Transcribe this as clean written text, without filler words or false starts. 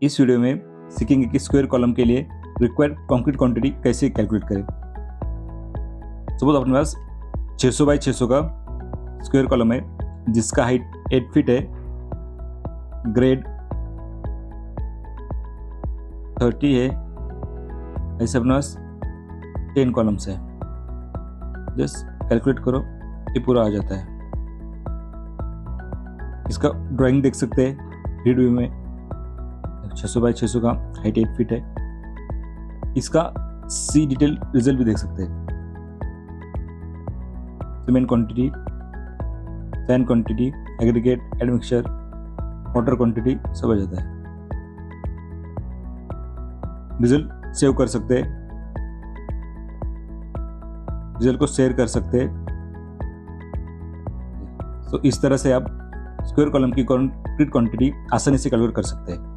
इस वीडियो में सीखेंगे कि स्क्वायर कॉलम के लिए रिक्वायर्ड कंक्रीट क्वांटिटी कैसे कैलकुलेट करें। सपोज अपने पास 600 बाई 600 का स्क्वायर कॉलम है जिसका हाइट 8 फीट है, ग्रेड 30 है, ऐसे अपने पास 10 कॉलम्स है। जस्ट कैलकुलेट करो, ये पूरा आ जाता है। इसका ड्राइंग देख सकते हैं रीड व्यू में। 600 बाई 600 का हाइट 8 फीट है। इसका सी डिटेल रिजल्ट भी देख सकते हैं। Cement quantity, sand quantity, aggregate, admixture, water quantity सब आ जाता है। रिजल्ट सेव कर सकते हैं, रिजल्ट को शेयर कर सकते हैं। तो इस तरह से आप स्क्वायर कॉलम की कंक्रीट क्वांटिटी आसानी से कैलकुलेट कर सकते हैं।